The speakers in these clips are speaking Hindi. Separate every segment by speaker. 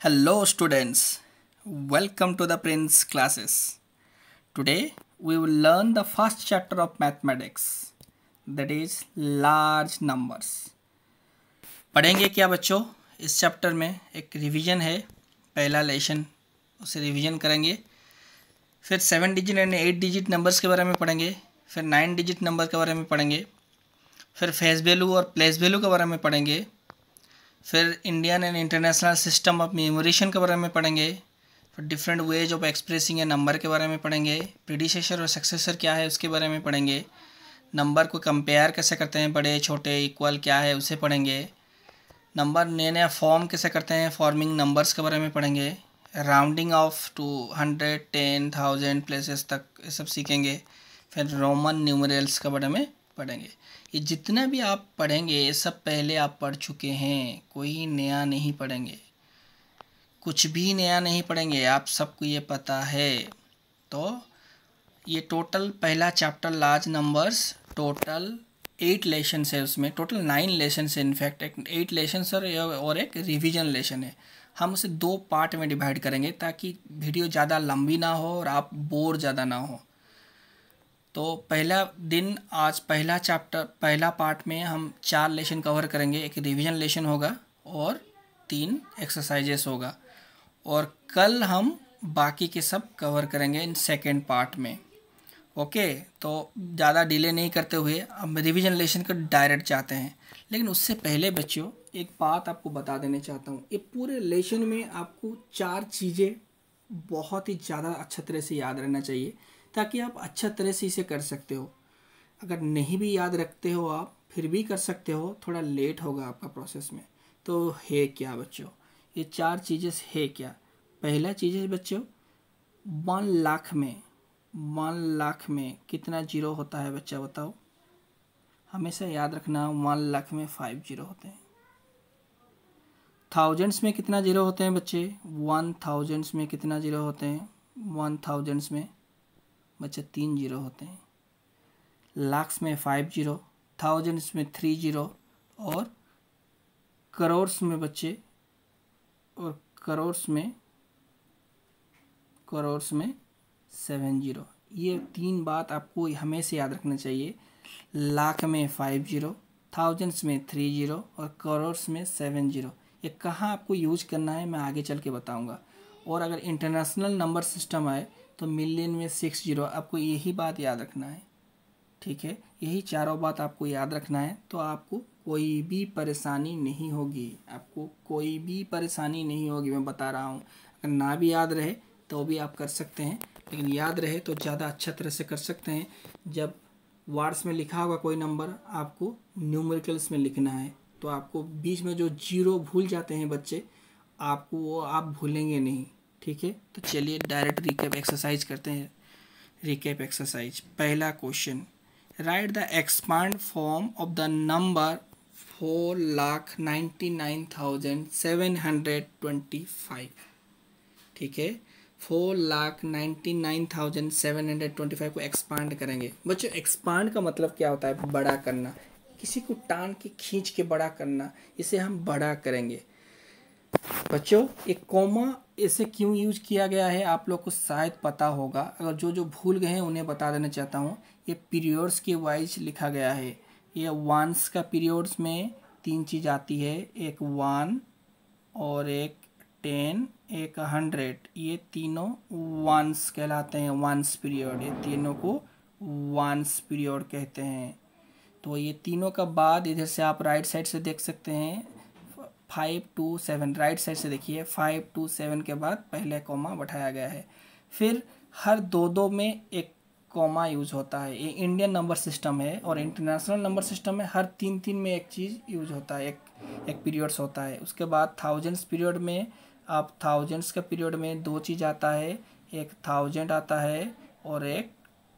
Speaker 1: Hello students, welcome to the Prince classes. Today we will learn the first chapter of mathematics, that is large numbers. पढ़ेंगे क्या बच्चों? इस चैप्टर में एक रिवीजन है, पहला लेसन, उसे रिवीजन करेंगे। फिर 7 डिजिट एंड 8 डिजिट नंबर्स के बारे में पढ़ेंगे। फिर 9 डिजिट नंबर के बारे में पढ़ेंगे। फिर फेस वैल्यू और प्लेस वैल्यू के बारे में पढ़ेंगे। फिर Indian and international system of numeration के बारे में पढ़ेंगे। फिर different ways of expressing a number के बारे में पढ़ेंगे। प्रीडिसेसर और सक्सेसर क्या है उसके बारे में पढ़ेंगे। नंबर को कंपेयर कैसे करते हैं, बड़े छोटे इक्वल क्या है उसे पढ़ेंगे। नंबर नए नया फॉर्म कैसे करते हैं, फॉर्मिंग नंबर्स के बारे में पढ़ेंगे। राउंडिंग ऑफ टू 100, 10, 1000 प्लेसेस तक ये सब सीखेंगे। फिर रोमन न्यूमरल्स के बारे में पढ़ेंगे। ये जितना भी आप पढ़ेंगे ये सब पहले आप पढ़ चुके हैं, कोई नया नहीं पढ़ेंगे, कुछ भी नया नहीं पढ़ेंगे, आप सबको ये पता है। तो ये टोटल पहला chapter large numbers, total 8 lessons है, उसमें टोटल 9 लेसन्स है। इनफैक्ट 8 लेसन्स और एक रिवीजन लेसन है। हम उसे 2 पार्ट में डिवाइड करेंगे ताकि वीडियो ज़्यादा लंबी ना हो और आप बोर ज़्यादा ना हो। तो पहला दिन आज पहला चैप्टर पहला पार्ट में हम 4 लेसन कवर करेंगे। एक रिवीजन लेसन होगा और 3 एक्सरसाइजेस होगा, और कल हम बाकी के सब कवर करेंगे इन सेकेंड पार्ट में। ओके, तो ज़्यादा डिले नहीं करते हुए अब रिवीजन लेसन को डायरेक्ट जाते हैं। लेकिन उससे पहले बच्चों एक बात आपको बता देना चाहता हूँ। ये पूरे लेसन में आपको 4 चीज़ें बहुत ही ज़्यादा अच्छा तरह से याद रहना चाहिए ताकि आप अच्छा तरह से इसे कर सकते हो। अगर नहीं भी याद रखते हो आप फिर भी कर सकते हो, थोड़ा लेट होगा आपका प्रोसेस में। तो है क्या बच्चों, ये 4 चीज़ें है क्या? पहला चीज़ है बच्चों, 1 लाख में कितना जीरो होता है बच्चा बताओ? हमेशा याद रखना 1 लाख में 5 जीरो होते हैं। थाउजेंड्स में कितना जीरो होते हैं बच्चे? 1000s में कितना जीरो होते हैं? 1000s में बच्चे 3 जीरो होते हैं। लाख्स में 5 जीरो, थाउजेंड्स में 3 जीरो, और करोड़्स में बच्चे, और करोड़्स में 7 जीरो। ये 3 बात आपको हमेशा याद रखना चाहिए। लाख में 5 जीरो, थाउजेंड्स में 3 जीरो, और करोड़्स में 7 जीरो। ये कहाँ आपको यूज करना है मैं आगे चल के बताऊँगा। और अगर इंटरनेशनल नंबर सिस्टम आए तो मिलियन में 6 जीरो, आपको यही बात याद रखना है। ठीक है, यही चारों बात आपको याद रखना है तो आपको कोई भी परेशानी नहीं होगी, आपको कोई भी परेशानी नहीं होगी, मैं बता रहा हूँ। अगर ना भी याद रहे तो भी आप कर सकते हैं, लेकिन याद रहे तो ज़्यादा अच्छा तरह से कर सकते हैं। जब वर्ड्स में लिखा होगा कोई नंबर, आपको न्यूमेरिकल्स में लिखना है, तो आपको बीच में जो जीरो भूल जाते हैं बच्चे, आपको वो आप भूलेंगे नहीं। ठीक है, तो चलिए डायरेक्ट रिकैप एक्सरसाइज करते हैं। रिकैप एक्सरसाइज, पहला question, right the expand form of the number 4,99,725। ठीक है, 4,99,725 को एक्सपांड करेंगे। बच्चों एक्सपांड का मतलब क्या होता है? बड़ा करना, किसी को टान के खींच के बड़ा करना, इसे हम बड़ा करेंगे। बच्चों एक कॉमा इसे क्यों यूज किया गया है आप लोग को शायद पता होगा, अगर जो भूल गए हैं उन्हें बता देना चाहता हूँ। ये पीरियड्स के वाइज लिखा गया है। ये वंस का पीरियड्स में 3 चीज़ आती है, एक 1 और एक 10, एक 100। ये तीनों वंस कहलाते हैं, वंस पीरियड। ये तीनों को वंस पीरियड कहते हैं। तो ये तीनों का बाद इधर से आप राइट साइड से देख सकते हैं, 5 to 7, राइट साइड से देखिए 5 to 7 के बाद पहले कॉमा बैठाया गया है। फिर हर दो में एक कॉमा यूज होता है। ये इंडियन नंबर सिस्टम है, और इंटरनेशनल नंबर सिस्टम में हर 3 में एक चीज़ यूज होता है, एक पीरियड्स होता है। उसके बाद थाउजेंड्स पीरियड में, आप थाउजेंड्स का पीरियड में 2 चीज़ आता है, एक 1000 आता है और एक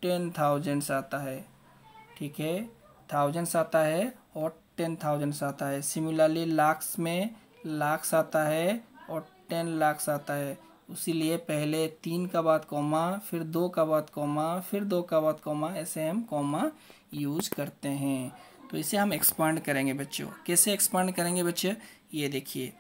Speaker 1: 10,000 आता है। ठीक है, थाउजेंड्स आता है और 10,000 आता है। सिमिलरली लाख्स में लाख्स आता है और 10 लाख्स आता है। इसीलिए पहले 3 का बाद कॉमा, फिर 2 का बाद कॉमा, फिर 2 का बाद कॉमा, ऐसे हम कॉमा यूज करते हैं। तो इसे हम एक्सपांड करेंगे बच्चों। कैसे एक्सपांड करेंगे बच्चे? ये देखिए,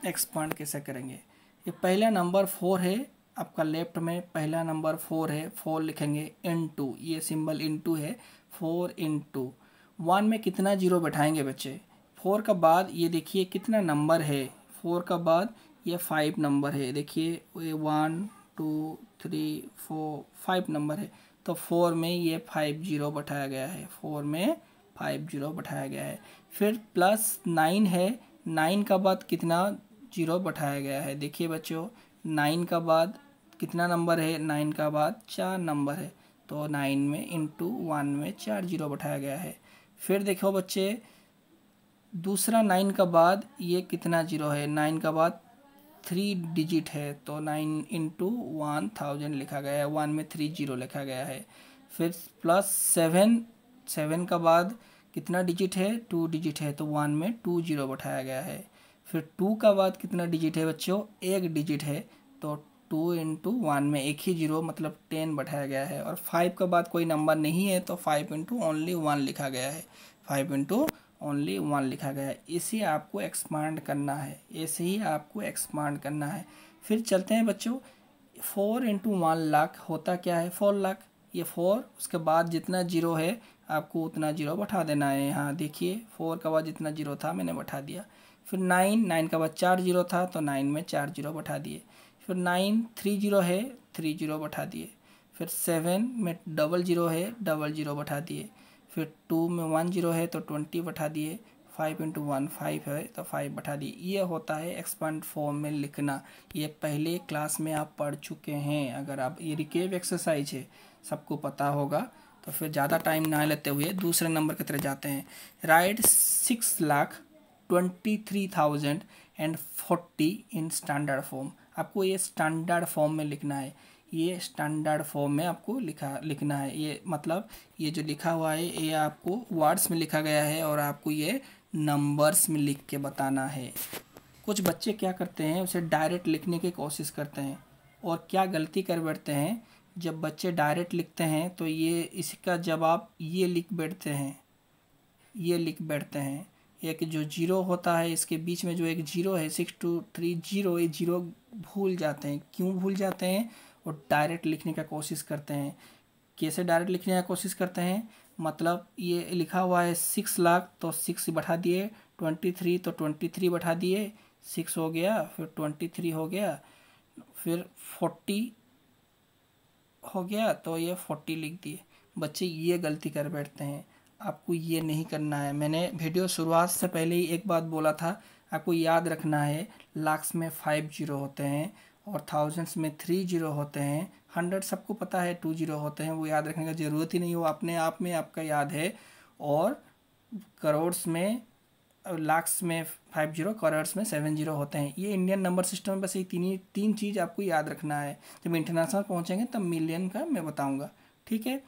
Speaker 1: एक्सपांड कैसे करेंगे। ये पहला नंबर 4 है आपका, लेफ्ट में पहला नंबर 4 है, 4 लिखेंगे इनटू, ये सिंबल इनटू है, 4 इंटू 1 में कितना जीरो बैठाएंगे बच्चे, 4 का बाद ये देखिए कितना नंबर है, 4 का बाद ये 5 नंबर है, देखिए ये 1 2 3 4 5 नंबर है, तो 4 में ये 5 जीरो बैठाया गया है, 4 में 5 जीरो बैठाया गया है। फिर प्लस 9 है, 9 का बाद कितना जीरो बैठाया गया है, देखिए बच्चों 9 का बाद कितना नंबर है, 9 का बाद 4 नंबर है, तो 9 में इंटू 1 में 4 जीरो बैठाया गया है। फिर देखो बच्चे दूसरा 9 का बाद ये कितना जीरो है, 9 का बाद 3 डिजिट है, तो 9 इंटू 1000 लिखा गया है, 1 में 3 जीरो लिखा गया है। फिर प्लस 7, 7 का बाद कितना डिजिट है, 2 डिजिट है, तो 1 में 2 जीरो बैठाया गया है। फिर 2 का बाद कितना डिजिट है बच्चों, 1 डिजिट है, तो 2 इंटू 1 में एक ही जीरो मतलब 10 बैठाया गया है। और 5 का बाद कोई नंबर नहीं है, तो 5 इंटू ओनली 1 लिखा गया है, 5 इंटू ओनली 1 लिखा गया है। इसे आपको एक्सपांड करना है, ऐसे ही आपको एक्सपांड करना है। फिर चलते हैं बच्चों, 4 इंटू 1 लाख होता क्या है, 4 लाख, ये 4 उसके बाद जितना जीरो है आपको उतना जीरो बैठा देना है। यहाँ देखिए 4 का बाद जितना जीरो था मैंने बैठा दिया। फिर 9, 9 का बाद 4 जीरो था, तो 9 में 4 जीरो बैठा दिए। फिर 9 3 जीरो है, 3 जीरो बैठा दिए। फिर 7 में डबल जीरो है, डबल जीरो बैठा दिए। फिर 2 में 1 जीरो है, तो 20 बैठा दिए। 5 इंटू 1 5 है, तो 5 बैठा दिए। ये होता है एक्सपांड फॉर्म में लिखना। ये पहले क्लास में आप पढ़ चुके हैं, अगर आप, ये रिकेव एक्सरसाइज है, सबको पता होगा। तो फिर ज़्यादा टाइम ना लेते हुए दूसरे नंबर की तरफ जाते हैं। Right 6,23,040 in standard form. आपको ये स्टैंडर्ड फॉर्म में लिखना है, ये स्टैंडर्ड फॉर्म में आपको लिखना है। ये मतलब ये जो लिखा हुआ है ये आपको वर्ड्स में लिखा गया है और आपको ये नंबर्स में लिख के बताना है। कुछ बच्चे क्या करते हैं, उसे डायरेक्ट लिखने की कोशिश करते हैं और क्या गलती कर बैठते हैं। जब बच्चे डायरेक्ट लिखते हैं तो ये इसका जवाब ये लिख बैठते हैं, ये लिख बैठते हैं। एक जो जीरो होता है इसके बीच में जो एक जीरो है 6230, ये जीरो भूल जाते हैं। क्यों भूल जाते हैं, और डायरेक्ट लिखने का कोशिश करते हैं। कैसे डायरेक्ट लिखने का कोशिश करते हैं, मतलब ये लिखा हुआ है 6 लाख, तो 6 बैठा दिए, 23 तो 23 बैठा दिए, 6 हो गया, फिर 23 हो गया, फिर 40 हो गया, तो ये 40 लिख दिए। बच्चे ये गलती कर बैठते हैं, आपको ये नहीं करना है। मैंने वीडियो शुरुआत से पहले ही एक बात बोला था, आपको याद रखना है लाख्स में 5 जीरो होते हैं और थाउजेंड्स में 3 जीरो होते हैं। 100 सबको पता है 2 जीरो होते हैं, वो याद रखने की ज़रूरत ही नहीं, वो अपने आप में आपका याद है। और करोड़्स में, लाख्स में 5 जीरो, करोड़्स में 7 जीरो होते हैं। ये इंडियन नंबर सिस्टम में बस ये तीन चीज़ आपको याद रखना है। जब इंटरनेशनल पहुंचेंगे तब मिलियन का मैं बताऊंगा, ठीक है।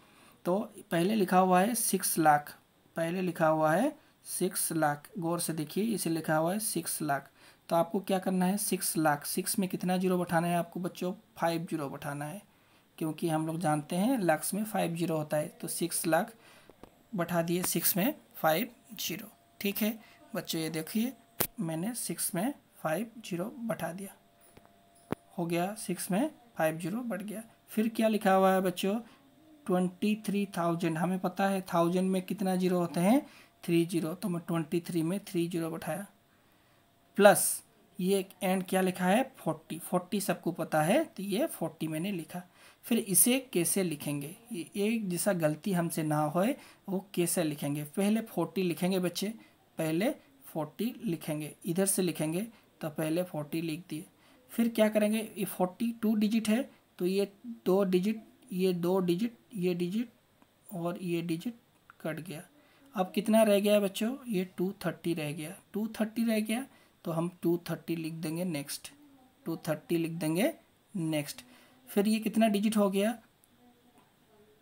Speaker 1: तो पहले लिखा हुआ है 6 लाख, पहले लिखा हुआ है 6 लाख, गौर से देखिए, इसे लिखा हुआ है 6 लाख। तो आपको क्या करना है, 6 लाख, 6 में कितना जीरो बैठाना है आपको बच्चों, 5 जीरो बैठाना है, क्योंकि हम लोग जानते हैं लाख्स में 5 जीरो होता है। तो 6 लाख बैठा दिए, 6 में 5 जीरो, ठीक है बच्चों। ये देखिए मैंने 6 में 5 जीरो बैठा दिया, हो गया 6 में 5 जीरो बढ़ गया। फिर क्या लिखा हुआ है बच्चों, 23,000, हमें पता है 1000 में कितना जीरो होते हैं, 3 जीरो, तो मैं 23 में 3 जीरो बैठाया, प्लस ये एंड क्या लिखा है 40, 40 सबको पता है, तो ये 40 मैंने लिखा। फिर इसे कैसे लिखेंगे, ये जैसा गलती हमसे ना होए वो कैसे लिखेंगे। पहले 40 लिखेंगे बच्चे, पहले 40 लिखेंगे, इधर से लिखेंगे, तो पहले 40 लिख दिए। फिर क्या करेंगे, ये 42 डिजिट है, तो ये 2 डिजिट, ये 2 डिजिट, ये डिजिट और ये डिजिट कट गया। अब कितना रह गया बच्चों, ये 230 रह गया, 230 रह गया, तो हम 230 लिख देंगे नेक्स्ट, 230 लिख देंगे नेक्स्ट। फिर ये कितना डिजिट हो गया,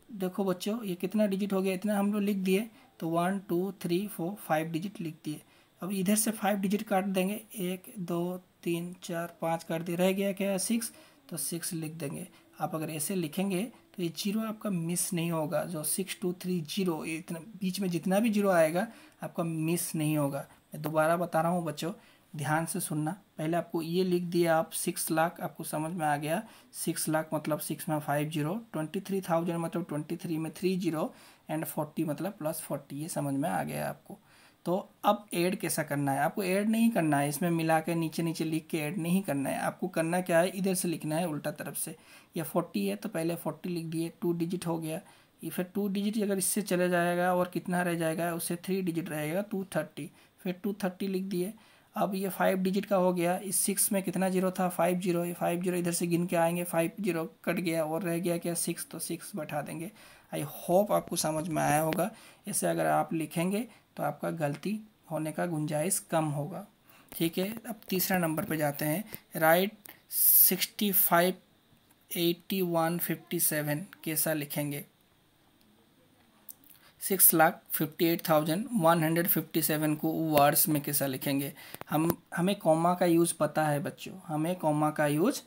Speaker 1: देखो बच्चों ये कितना डिजिट हो गया, इतना हम लोग लिख दिए, तो 1 2 3 4 5 डिजिट लिख दिए। अब इधर से 5 डिजिट काट देंगे, 1 2 3 4 5 काट दिए, रह गया क्या 6, तो 6 लिख देंगे। आप अगर ऐसे लिखेंगे तो ये जीरो आपका मिस नहीं होगा, जो 6230, इतना बीच में जितना भी जीरो आएगा आपका मिस नहीं होगा। मैं दोबारा बता रहा हूँ बच्चों, ध्यान से सुनना। पहले आपको ये लिख दिया आप 6 लाख, आपको समझ में आ गया। 6 लाख मतलब 6 में 5 जीरो, 23,000 मतलब 23 में 3 जीरो एंड 40 मतलब +40, ये समझ में आ गया आपको। तो अब ऐड कैसा करना है, आपको ऐड नहीं करना है, इसमें मिला के नीचे नीचे लिख के ऐड नहीं करना है। आपको करना क्या है, इधर से लिखना है उल्टा तरफ से। ये 40 है तो पहले 40 लिख दिए, 2 डिजिट हो गया। ये फिर 2 डिजिट अगर इससे चले जाएगा और कितना रह जाएगा, उससे 3 डिजिट रहेगा 230, फिर 230 लिख दिए। अब ये 5 डिजिट का हो गया। इस 6 में कितना जीरो था, 5 जीरो। ये 5 जीरो इधर से गिन के आएंगे, 5 जीरो कट गया और रह गया क्या, 6, तो 6 बैठा देंगे। आई होप आपको समझ में आया होगा। ऐसे अगर आप लिखेंगे तो आपका गलती होने का गुंजाइश कम होगा। ठीक है, अब तीसरा नंबर पे जाते हैं। राइट 65 81 57 कैसा लिखेंगे। 6,58,157 को वर्ड्स में कैसा लिखेंगे। हमें कॉमा का यूज़ पता है बच्चों, हमें कॉमा का यूज़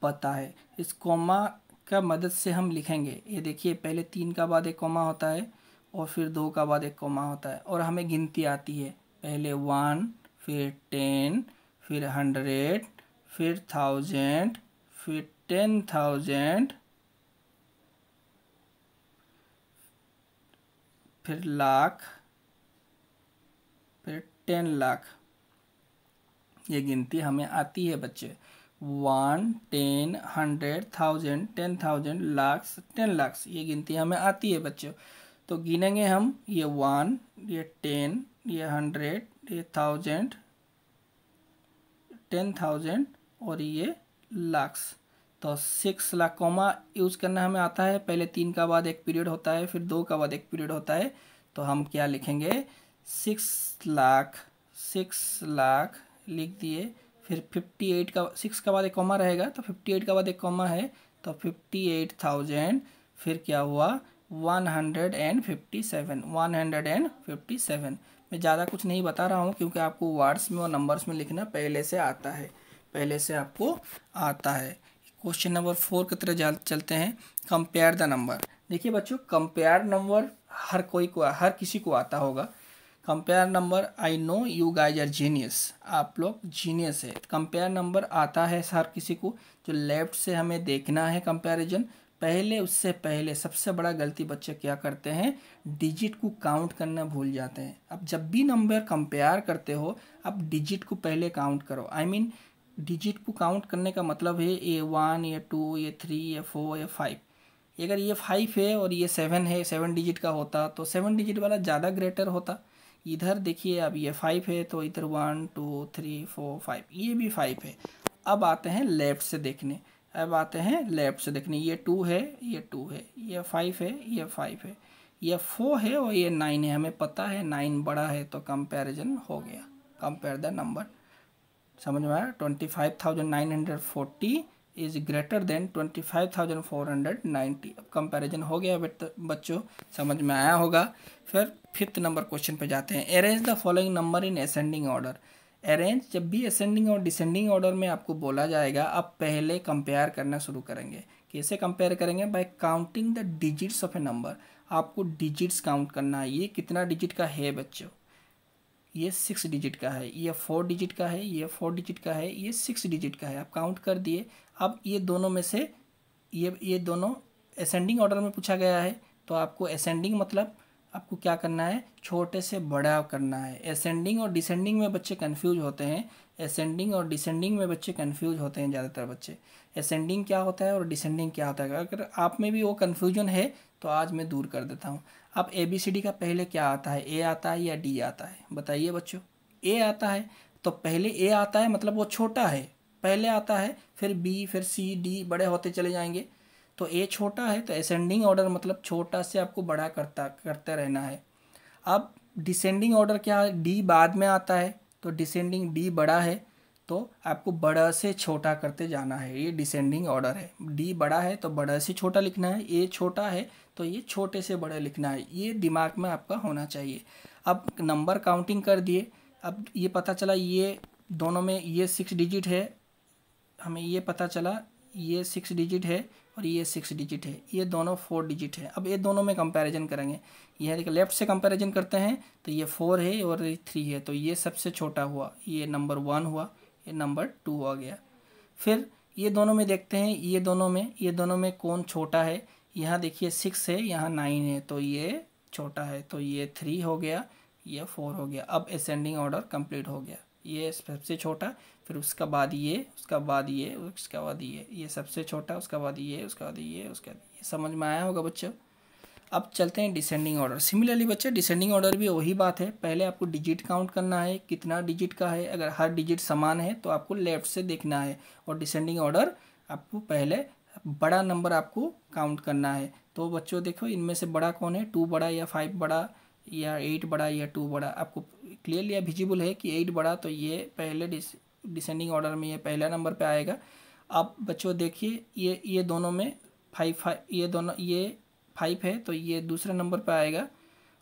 Speaker 1: पता है। इस कॉमा का मदद से हम लिखेंगे। ये देखिए, पहले 3 का बाद एक कॉमा होता है और फिर 2 का बाद एक कॉमा होता है, और हमें गिनती आती है। पहले 1, फिर 10, फिर 100, फिर 1000, फिर 10,000, फिर लाख, फिर 10 लाख। ये गिनती हमें आती है बच्चे। 1, 10, 100, 1000, 10,000, लाख्स, 10 लाख्स, ये गिनती हमें आती है बच्चों। तो गिनेंगे हम, ये 1, ये 10, ये 100, ये 1000, 10,000 और ये लाख्स। तो 6 लाख कॉमा यूज़ करना हमें आता है। पहले 3 का बाद एक पीरियड होता है, फिर 2 का बाद एक पीरियड होता है। तो हम क्या लिखेंगे, 6 लाख, 6 लाख लिख दिए। फिर 58 का 6 का बाद एक कॉमा रहेगा, तो 58 का बाद एक कॉमा है, तो 58,000। फिर क्या हुआ, 157, 157। मैं ज़्यादा कुछ नहीं बता रहा हूँ क्योंकि आपको वर्ड्स में और नंबर्स में लिखना पहले से आता है, पहले से आपको आता है। क्वेश्चन नंबर 4 की तरह चलते हैं। Compare the number. देखिए बच्चों, कंपेयर नंबर हर किसी को आता होगा। Compare number, I know you guys are genius, आप लोग जीनियस है। कंपेयर नंबर आता है हर किसी को। जो लेफ्ट से हमें देखना है कंपैरिजन, पहले उससे पहले सबसे बड़ा गलती बच्चे क्या करते हैं, डिजिट को काउंट करना भूल जाते हैं। अब जब भी नंबर कंपेयर करते हो, आप डिजिट को पहले काउंट करो। आई मीन डिजिट को काउंट करने का मतलब है ये 1, ये 2, ये 3, ये 4, ये 5। अगर ये 5 है और ये 7 है, 7 डिजिट का होता तो 7 डिजिट वाला ज़्यादा ग्रेटर होता। इधर देखिए, अब ये 5 है तो इधर 1, 2, 3, 4, 5, ये भी 5 है। अब आते हैं लेफ्ट से देखने, ये 2 है, ये 2 है, ये 5 है, ये 5 है, ये 4 है और ये 9 है। हमें पता है 9 बड़ा है, तो कंपैरिजन हो गया। कंपेयर द नंबर, समझ में आया। 25,940 इज ग्रेटर देन 25,490। अब कंपैरिजन हो गया बच्चों, समझ में आया होगा। फिर 5th नंबर क्वेश्चन पे जाते हैं। Arrange the following number in ascending order. Arrange, जब भी असेंडिंग और डिसेंडिंग ऑर्डर में आपको बोला जाएगा, आप पहले कंपेयर करना शुरू करेंगे। कैसे कंपेयर करेंगे, bye counting the digits of A number. आपको डिजिट्स काउंट करना है। ये कितना डिजिट का है बच्चों, ये 6 डिजिट का है, ये 4 डिजिट का है, ये 4 डिजिट का है, ये 6 डिजिट का है। आप काउंट कर दिए। अब ये दोनों में से ये दोनों असेंडिंग ऑर्डर में पूछा गया है, तो आपको असेंडिंग मतलब आपको क्या करना है, छोटे से बड़ा करना है। असेंडिंग और डिसेंडिंग में बच्चे कंफ्यूज होते हैं। असेंडिंग और डिसेंडिंग में बच्चे कंफ्यूज होते हैं ज़्यादातर बच्चे। असेंडिंग क्या होता है और डिसेंडिंग क्या होता है, अगर आप में भी वो कन्फ्यूजन है तो आज मैं दूर कर देता हूँ। अब ABCD का पहले क्या आता है, ए आता है या डी आता है, बताइए बच्चों। ए आता है तो पहले ए आता है, मतलब वो छोटा है, पहले आता है, फिर बी, फिर सी, डी, बड़े होते चले जाएंगे। तो ए छोटा है तो असेंडिंग ऑर्डर मतलब छोटा से आपको बड़ा करते रहना है। अब डिसेंडिंग ऑर्डर क्या है, डी बाद में आता है, तो डिसेंडिंग डी बड़ा है तो आपको बड़ा से छोटा करते जाना है। ये डिसेंडिंग ऑर्डर है। डी बड़ा है तो बड़ा से छोटा लिखना है, ए छोटा है तो ये छोटे से बड़ा लिखना है। ये दिमाग में आपका होना चाहिए। अब नंबर काउंटिंग कर दिए। अब ये पता चला ये दोनों में ये 6 डिजिट है, हमें ये पता चला ये 6 डिजिट है और ये 6 डिजिट है, ये दोनों 4 डिजिट है। अब ये दोनों में कंपैरिजन करेंगे, ये देखिए लेफ्ट से कंपैरिजन करते हैं तो ये 4 है और ये 3 है, तो ये सबसे छोटा हुआ, ये नंबर 1 हुआ, ये नंबर 2 आ गया। फिर ये दोनों में देखते हैं, ये दोनों में कौन छोटा है। यहाँ देखिए 6 है, यहाँ 9 है, तो ये छोटा है, तो ये 3 हो गया, ये 4 हो गया। अब असेंडिंग ऑर्डर कंप्लीट हो गया, ये सबसे छोटा, फिर उसका बाद ये, उसका बाद ये, उसका बाद ये सबसे छोटा, उसका बाद ये, उसका बाद ये, उसका बाद ये। समझ में आया होगा बच्चों। अब चलते हैं डिसेंडिंग ऑर्डर। सिमिलरली बच्चे डिसेंडिंग ऑर्डर भी वही बात है, पहले आपको डिजिट काउंट करना है, कितना डिजिट का है। अगर हर डिजिट समान है तो आपको लेफ्ट से देखना है, और डिसेंडिंग ऑर्डर आपको पहले बड़ा नंबर आपको काउंट करना है। तो बच्चों देखो इनमें से बड़ा कौन है, 2 बड़ा या 5 बड़ा या 8 बड़ा या 2 बड़ा। आपको क्लियरली या विजिबल है कि 8 बड़ा, तो ये पहले डिसेंडिंग ऑर्डर में ये पहला नंबर पे आएगा। अब बच्चों देखिए ये दोनों में 5 ये 5 है, तो ये दूसरे नंबर पे आएगा,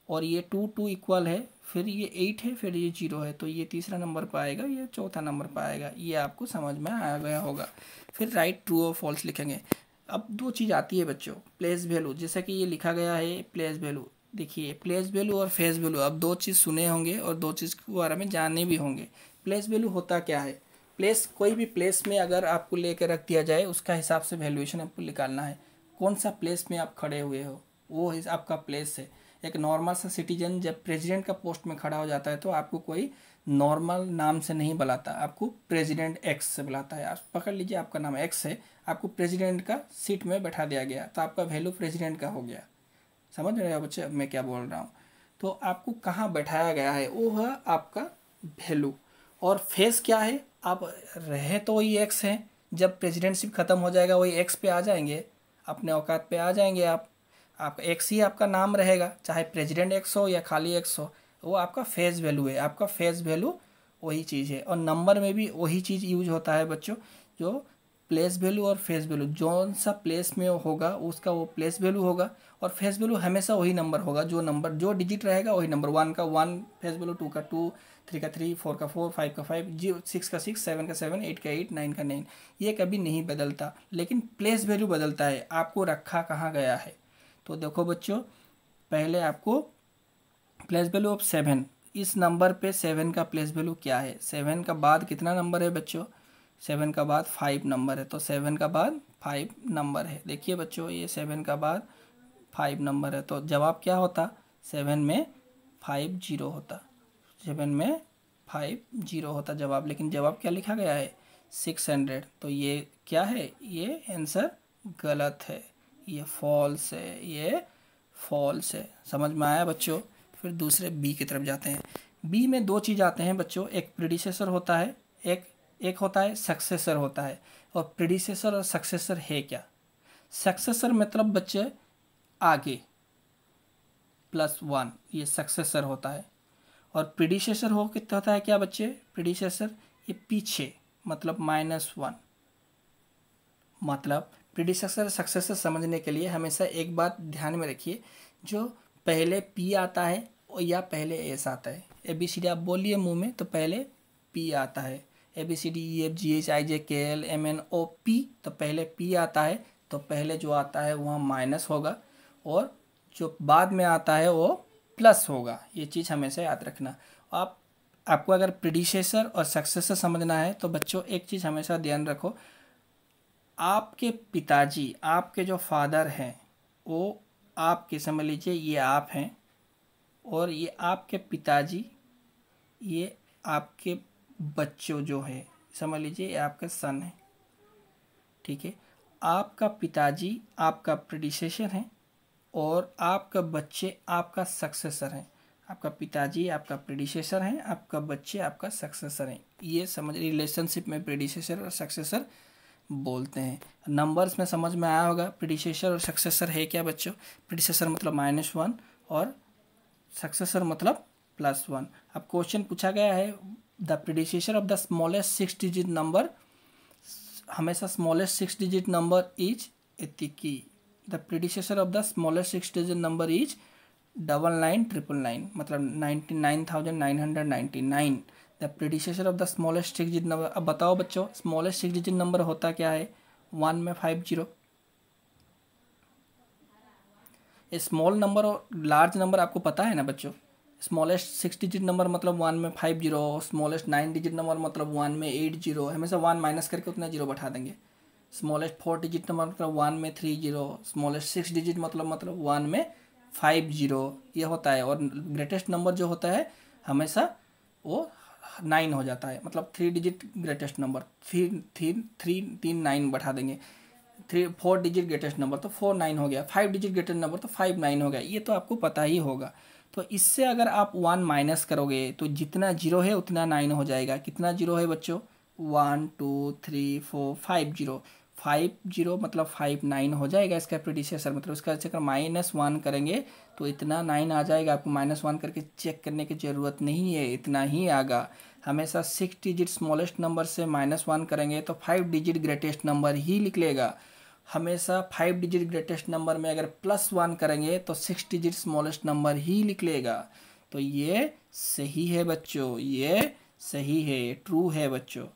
Speaker 1: और ये 2 इक्वल है, फिर ये 8 है, फिर ये 0 है, तो ये तीसरा नंबर पे आएगा, ये चौथा नंबर पे आएगा। ये आपको समझ में आ गया होगा। फिर राइट, ट्रू और फॉल्स लिखेंगे। अब 2 चीज़ आती है बच्चों, प्लेस वैल्यू, जैसे कि ये लिखा गया है प्लेस वैल्यू। देखिए प्लेस वैल्यू और फेस वैल्यू, अब 2 चीज़ सुने होंगे और 2 चीज़ के बारे में जाने भी होंगे। प्लेस वैल्यू होता क्या है, प्लेस कोई भी प्लेस में अगर आपको लेकर रख दिया जाए, उसका हिसाब से वैल्यूएशन आपको निकालना है। कौन सा प्लेस में आप खड़े हुए हो, वो आपका प्लेस है। एक नॉर्मल सा सिटीजन जब प्रेसिडेंट का पोस्ट में खड़ा हो जाता है तो आपको कोई नॉर्मल नाम से नहीं बुलाता, आपको प्रेसिडेंट एक्स से बुलाता है। आप पकड़ लीजिए आपका नाम एक्स है, आपको प्रेसिडेंट का सीट में बैठा दिया गया, तो आपका वैल्यू प्रेसिडेंट का हो गया। समझ रहे हो बच्चे मैं क्या बोल रहा हूँ। तो आपको कहाँ बैठाया गया है वो है आपका वैल्यू। और फेस क्या है, आप रहे तो वही एक्स हैं, जब प्रेसिडेंटशिप ख़त्म हो जाएगा वही एक्स पे आ जाएंगे, अपने औकात पे आ जाएंगे आप एक्स ही आपका नाम रहेगा, चाहे प्रेसिडेंट एक्स हो या खाली एक्स हो, वो आपका फेस वैल्यू है। आपका फेस वैल्यू वही चीज़ है। और नंबर में भी वही चीज़ यूज होता है बच्चों, जो प्लेस वैल्यू और फेस वैल्यू, जौन सा प्लेस में होगा उसका वो प्लेस वैल्यू होगा, और फेस वैल्यू हमेशा वही नंबर होगा, जो डिजिट रहेगा वही नंबर। 1 का 1 फेस वैल्यू, 2 का 2, 3 का 3, 4 का 4, 5 का 5, 6 का 6, 7 का 7, 8 का 8, 9 का 9। ये कभी नहीं बदलता, लेकिन प्लेस वैल्यू बदलता है, आपको रखा कहाँ गया है। तो देखो बच्चों, पहले आपको प्लेस वैल्यू ऑफ 7, इस नंबर पे 7 का प्लेस वैल्यू क्या है। 7 का बाद कितना नंबर है बच्चों, 7 का बाद 5 नंबर है, तो 7 का बाद 5 नंबर है। देखिए बच्चों ये 7 का बाद 5 नंबर है, तो जवाब क्या होता, 7 में 5 0 होता, 7 में 5 0 होता जवाब। लेकिन जवाब क्या लिखा गया है, 600। तो ये क्या है, ये आंसर गलत है, ये फॉल्स है, ये फॉल्स है। समझ में आया बच्चों। फिर दूसरे बी की तरफ जाते हैं। बी में 2 चीज़ आते हैं बच्चों, एक प्रीडिसेसर होता है, एक होता है सक्सेसर होता है। और प्रीडिसेसर और सक्सेसर है क्या, सक्सेसर मतलब बच्चे आगे +1, ये सक्सेसर होता है। और प्रीडिसेसर होता है क्या बच्चे, प्रीडिसेसर ये पीछे, मतलब -1। मतलब प्रीडिसेसर सक्सेसर समझने के लिए हमेशा एक बात ध्यान में रखिए, जो पहले पी आता है या पहले एस आता है। ABCD आप बोलिए मुंह में, तो पहले पी आता है, ABCD EFGHIJKLMNOP, तो पहले पी आता है, तो पहले जो आता है वहाँ माइनस होगा, और जो बाद में आता है वो प्लस होगा। ये चीज़ हमेशा याद रखना। आपको अगर प्रीडिसेसर और सक्सेसर समझना है तो बच्चों एक चीज़ हमेशा ध्यान रखो, आपके पिताजी, आपके जो फादर हैं वो आपके, समझ लीजिए ये आप हैं, और ये आपके पिताजी, ये आपके बच्चों जो है, समझ लीजिए ये आपका सन है, ठीक है। आपका पिताजी आपका प्रीडिसेसर है, और आपका बच्चे आपका सक्सेसर है। आपका पिताजी आपका प्रीडिसेसर है, आपका बच्चे आपका सक्सेसर है। ये समझ, रिलेशनशिप में प्रीडिसेसर और सक्सेसर बोलते हैं। नंबर्स में समझ में आया होगा प्रीडिसेसर और सक्सेसर है क्या बच्चों। प्रीडिसेसर मतलब -1 और सक्सेसर मतलब +1। अब क्वेश्चन पूछा गया है, the predecessor of the smallest 6 digit number, हमेशा स्मॉलेस्ट 6 डिजिट नंबर इज एतिकी। The predecessor of the smallest 6 digit number is 99,999, मतलब 99,999। The predecessor of the smallest 6 digit number. अब बताओ बच्चों, स्मॉलेस्ट 6 डिजिट नंबर होता क्या है, 1 में 5 0, स्मॉल नंबर और लार्ज नंबर आपको पता है ना बच्चों। स्मॉलेस्ट 6 डिजिट नंबर मतलब 1 में 5 जीरो, स्मॉलेस्ट 9 डिजिट नंबर मतलब 1 में 8 जीरो, हमेशा 1 माइनस करके उतना जीरो बैठा देंगे। स्मॉलेस्ट 4 डिजिट नंबर मतलब 1 में 3 जीरो, स्मॉलेस्ट 6 डिजिट मतलब 1 में 5 जीरो, ये होता है। और ग्रेटेस्ट नंबर जो होता है हमेशा वो 9 हो जाता है, मतलब 3 डिजिट ग्रेटेस्ट नंबर, तीन 9 बैठा देंगे। 4 डिजिट ग्रेटेस्ट नंबर तो 4 9 हो गया, 5 डिजिट ग्रेटेस्ट नंबर तो 5 9 हो गया, ये तो आपको पता ही होगा। तो इससे अगर आप 1 माइनस करोगे तो जितना जीरो है उतना 9 हो जाएगा। कितना जीरो है बच्चों? 1 2 3 4 5 जीरो, 5 जीरो मतलब 5 9 हो जाएगा इसका प्रीडिसेसर, मतलब इसका अगर -1 करेंगे तो इतना 9 आ जाएगा। आपको -1 करके चेक करने की ज़रूरत नहीं है, इतना ही आगा। हमेशा 6 डिजिट स्मॉलेस्ट नंबर से -1 करेंगे तो 5 डिजिट ग्रेटेस्ट नंबर ही निकलेगा। हमेशा 5 डिजिट ग्रेटेस्ट नंबर में अगर +1 करेंगे तो 6 डिजिट स्मॉलेस्ट नंबर ही निकलेगा। तो ये सही है बच्चों, ये सही है, ट्रू है बच्चों।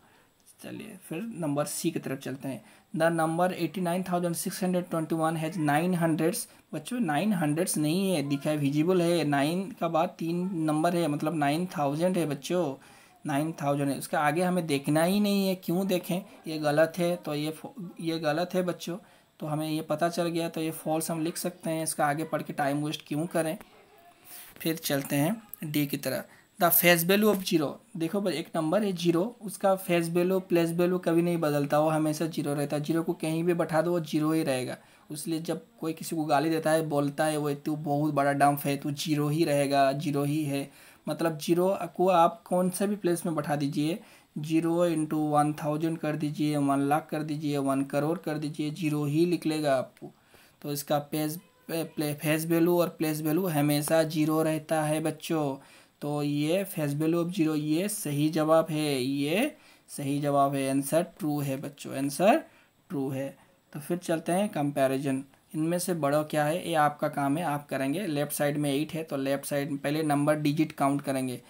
Speaker 1: चलिए फिर नंबर सी की तरफ चलते हैं। The number 89,621 has 9 hundreds. बच्चों 9 हंड्रेड्स नहीं है, दिखा है विजिबल है, 9 का बाद 3 नंबर है मतलब 9000 है बच्चों, 9000 है। उसके आगे हमें देखना ही नहीं है, क्यों देखें, ये गलत है तो ये गलत है बच्चों। तो हमें ये पता चल गया तो ये फॉल्स हम लिख सकते हैं, इसका आगे पढ़ के टाइम वेस्ट क्यों करें। फिर चलते हैं डी की तरह। The face value of zero. देखो भाई एक नंबर है जीरो, उसका फेस वैल्यू प्लेस वैल्यू कभी नहीं बदलता, वो हमेशा जीरो रहता है। जीरो को कहीं भी बैठा दो वो जीरो ही रहेगा। इसलिए जब कोई किसी को गाली देता है, बोलता है वो तू बहुत बड़ा डंफ है, तू जीरो ही रहेगा, जीरो ही है, मतलब जीरो को आप कौन से भी प्लेस में बैठा दीजिए, 0 इंटू 1000 कर दीजिए, 1 लाख कर दीजिए, 1 करोड़ कर दीजिए, जीरो ही निकलेगा आपको। तो इसका फेस वैल्यू और प्लेस वैल्यू हमेशा जीरो रहता है बच्चों। तो ये फेस वैल्यू ऑफ जीरो, ये सही जवाब है, ये सही जवाब है, आंसर ट्रू है बच्चों, आंसर ट्रू है। तो फिर चलते हैं कंपैरिजन। इनमें से बड़ा क्या है, ये आपका काम है, आप करेंगे। लेफ्ट साइड में 8 है तो लेफ्ट साइड में पहले नंबर डिजिट काउंट करेंगे।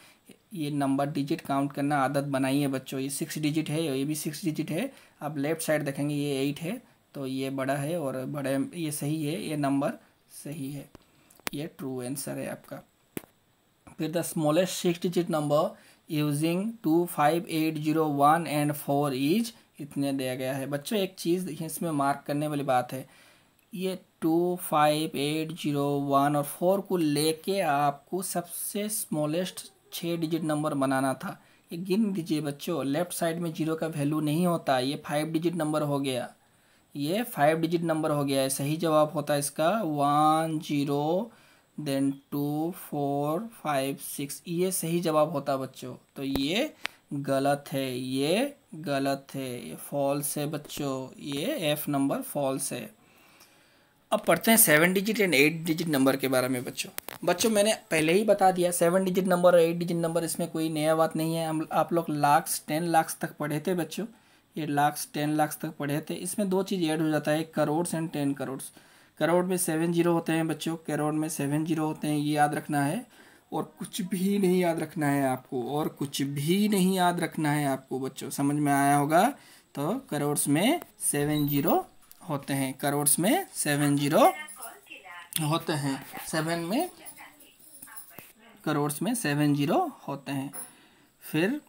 Speaker 1: ये नंबर डिजिट काउंट करना आदत बनाइए बच्चों। ये 6 डिजिट है, ये भी 6 डिजिट है। आप लेफ्ट साइड देखेंगे ये 8 है तो ये बड़ा है, और बड़े ये सही है, ये नंबर सही है, ये ट्रू आंसर है आपका। फिर the smallest 6 digit number using 2 5 8 0 1 and 4 is, इतने दिया गया है बच्चों। एक चीज़ इसमें मार्क करने वाली बात है, ये 2 5 8 0 1 और 4 को लेके आपको सबसे स्मॉलेस्ट 6 डिजिट नंबर बनाना था। ये गिन दीजिए बच्चों, लेफ्ट साइड में जीरो का वैल्यू नहीं होता, ये 5 डिजिट नंबर हो गया, ये 5 डिजिट नंबर हो गया है। सही जवाब होता है इसका 1 0 देन 2 4 5 6, ये सही जवाब होता है बच्चों। तो ये गलत है, ये गलत है, ये फॉल्स है बच्चों, ये एफ नंबर फॉल्स है। अब पढ़ते हैं 7 डिजिट एंड 8 डिजिट नंबर के बारे में बच्चों मैंने पहले ही बता दिया 7 डिजिट नंबर और 8 डिजिट नंबर, इसमें कोई नया बात नहीं है। हम आप लोग लाख्स 10 लाख तक पढ़े थे बच्चों, ये लाख्स 10 लाख तक पढ़े थे। इसमें दो चीज़ ऐड हो जाता है, करोड़ एंड 10 करोड़। करोड़ में 7 जीरो होते हैं बच्चों, करोड़ में 7 जीरो होते हैं, ये याद रखना है। और कुछ भी नहीं याद रखना है आपको, और कुछ भी नहीं याद रखना है आपको बच्चों, समझ में आया होगा। तो करोड़ में 7 जीरो होते हैं, करोड़ में 7 जीरो होते हैं, 7 में करोड़ में 7 जीरो होते हैं। फिर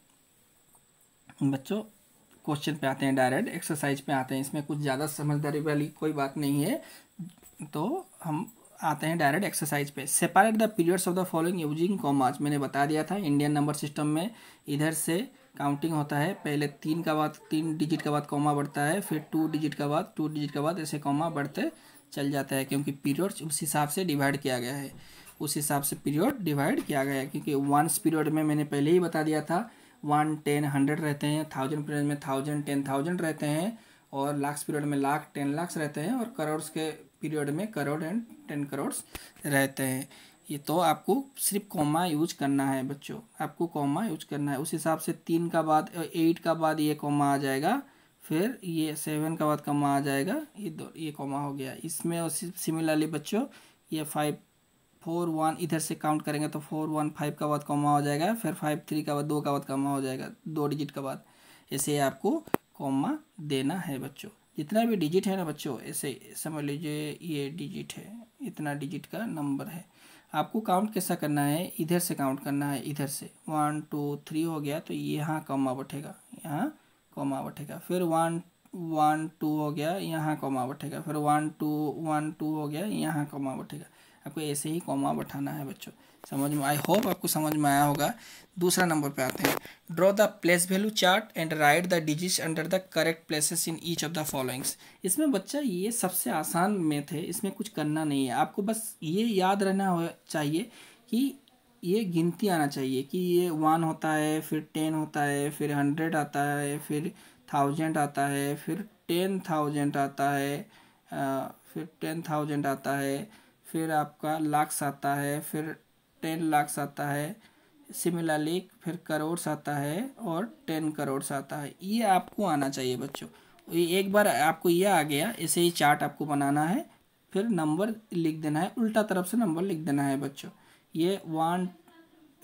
Speaker 1: बच्चों क्वेश्चन पे आते हैं, डायरेक्ट एक्सरसाइज पे आते हैं। इसमें कुछ ज़्यादा समझदारी वाली कोई बात नहीं है, तो हम आते हैं डायरेक्ट एक्सरसाइज पे। Separate the periods of the following using commas. मैंने बता दिया था इंडियन नंबर सिस्टम में इधर से काउंटिंग होता है, पहले 3 डिजिट के बाद कॉमा बढ़ता है, फिर 2 डिजिट के बाद 2 डिजिट के बाद ऐसे कॉमा बढ़ते चल जाता है, क्योंकि पीरियड्स उस हिसाब से डिवाइड किया गया है, उस हिसाब से पीरियड डिवाइड किया गया है। क्योंकि वंस पीरियड में मैंने पहले ही बता दिया था 1 10 100 रहते हैं, 1000 पीरियड में 1000 10,000 रहते हैं, और लाख्स पीरियड में लाख 10 लाख रहते हैं, और करोड़ के पीरियड में करोड़ एंड 10 करोड़ रहते हैं। ये तो आपको सिर्फ कॉमा यूज करना है बच्चों, आपको कॉमा यूज करना है। उस हिसाब से 3 का बाद 8 का बाद ये कॉमा आ जाएगा, फिर ये 7 का बाद कॉमा आ जाएगा, ये कॉमा हो गया इसमें। और सिमिलरली बच्चों ये 5 4 1 इधर से काउंट करेंगे तो 4 1 5 का बाद कॉमा हो जाएगा, फिर 5 3 का बाद 2 का बाद कॉमा हो जाएगा, 2 डिजिट का बाद। ऐसे आपको कॉमा देना है बच्चों, जितना भी डिजिट है ना बच्चों, ऐसे समझ लीजिए ये डिजिट है, इतना डिजिट का नंबर है। आपको काउंट कैसा करना है, इधर से काउंट करना है, इधर से 1 2 3 हो गया तो यहाँ कॉमा बैठेगा, यहाँ कॉमा बैठेगा, फिर 1 1 2 हो गया, यहाँ कॉमा बैठेगा, फिर 1 2 हो गया, यहाँ कॉमा बैठेगा। आपको ऐसे ही कॉमा बैठाना है बच्चों, समझ में, आई होप आपको समझ में आया होगा। दूसरा नंबर पे आते हैं। Draw the place value chart and right the digits under the correct places in each of the followings. इसमें बच्चा ये सबसे आसान मेथ है, इसमें कुछ करना नहीं है, आपको बस ये याद रहना चाहिए कि ये गिनती आना चाहिए कि ये 1 होता है, फिर 10 होता है, फिर 100 आता है, फिर 1000 आता है, फिर 10,000 आता है, फिर 10,000 आता है, फिर आपका लाख्स आता है, फिर 10 लाख्स आता है, सिमिलरली फिर करोड़ आता है और 10 करोड़ आता है। ये आपको आना चाहिए बच्चों। ये एक बार आपको ये आ गया, ऐसे ही चार्ट आपको बनाना है, फिर नंबर लिख देना है, उल्टा तरफ से नंबर लिख देना है बच्चों। ये 1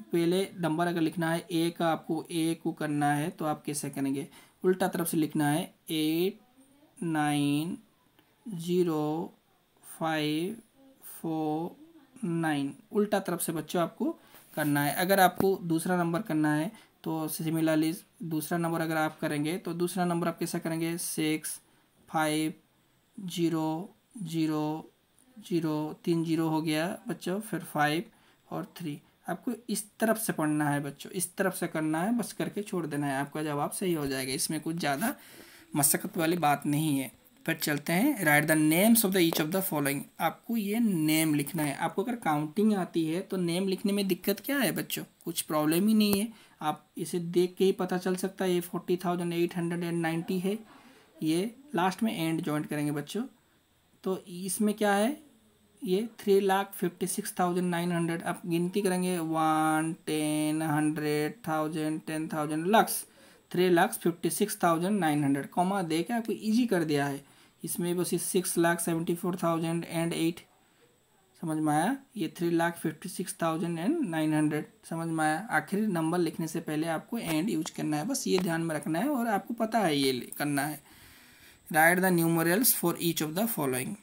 Speaker 1: पहले नंबर अगर लिखना है ए का, आपको ए को करना है तो आप कैसे करेंगे, उल्टा तरफ से लिखना है 8 9 0 5 4 9, उल्टा तरफ से बच्चों आपको करना है। अगर आपको दूसरा नंबर करना है तो सिमिलरली दूसरा नंबर अगर आप करेंगे तो दूसरा नंबर आप कैसा करेंगे, 6 5 0 0 0, 3 0 हो गया बच्चों, फिर 5 और 3। आपको इस तरफ से पढ़ना है बच्चों, इस तरफ से करना है, बस करके छोड़ देना है, आपका जवाब सही हो जाएगा। इसमें कुछ ज़्यादा मशक्क़त वाली बात नहीं है। फिर चलते हैं, right the names of the each of the following. आपको ये नेम लिखना है। आपको अगर काउंटिंग आती है तो नेम लिखने में दिक्कत क्या है बच्चों, कुछ प्रॉब्लम ही नहीं है, आप इसे देख के ही पता चल सकता है ये 40,890 है। ये लास्ट में एंड जॉइंट करेंगे बच्चों, तो इसमें क्या है, ये 3,56,900। आप गिनती करेंगे 1 10 100 1000 10,000 लक्स, 3,56,900 कॉमा दे के आपको ईजी कर दिया है। इसमें बस 6,74,008 समझ में आया, ये 3,56,900 समझ में आया। आखिरी नंबर लिखने से पहले आपको एंड यूज करना है, बस ये ध्यान में रखना है और आपको पता है ये करना है। Right the numerals for each of the following.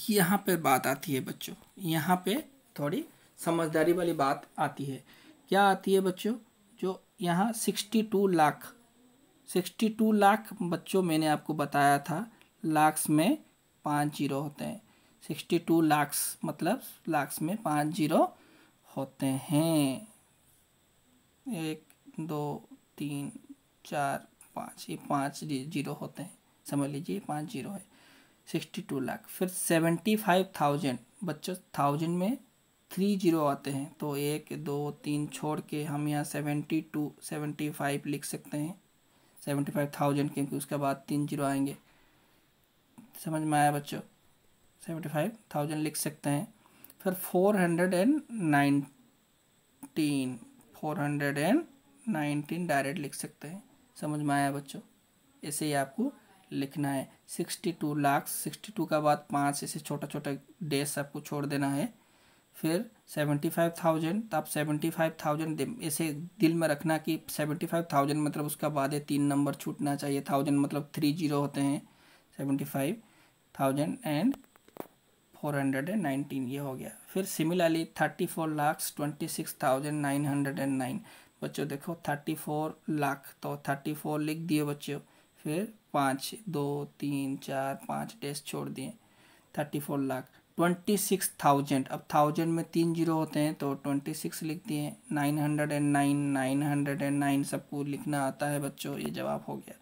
Speaker 1: यहाँ पे बात आती है बच्चों, यहाँ पे थोड़ी समझदारी वाली बात आती है। क्या आती है बच्चों, जो यहाँ 62 लाख, 62 लाख बच्चों मैंने आपको बताया था, लाख्स में 5 जीरो होते हैं। 62 लाख्स मतलब लाख्स में 5 जीरो होते हैं, 1 2 3 4 5, ये 5 जीरो होते हैं, समझ लीजिए 5 जीरो है। 62 लाख, फिर 75,000 बच्चों, 1000 में 3 जीरो आते हैं, तो 1 2 3 छोड़ के हम यहाँ 72 75 लिख सकते हैं, 75,000, क्योंकि उसके बाद 3 जीरो आएंगे। समझ में आया बच्चों, 75,000 लिख सकते हैं। फिर 419 डायरेक्ट लिख सकते हैं। समझ में आया बच्चों, ऐसे ही आपको लिखना है। 62 लाख, 62 का बाद 5 ऐसे छोटा छोटा डेस आपको छोड़ देना है। फिर 75,000, तो आप 75,000 ऐसे दिल में रखना कि 75,000 मतलब उसका बाद 3 नंबर छूटना चाहिए, 1000 मतलब 3 जीरो होते हैं। 75,419 ये हो गया। फिर सिमिलरली 34,26,909 बच्चों, देखो 34 लाख, तो 34 लिख दिए बच्चों, फिर 5 2 3 4 5 डेस छोड़ दिए, 34 लाख। 26,000, अब 1000 में 3 जीरो होते हैं तो 26 लिख दिए। 909 सबको लिखना आता है बच्चों, ये जवाब हो गया।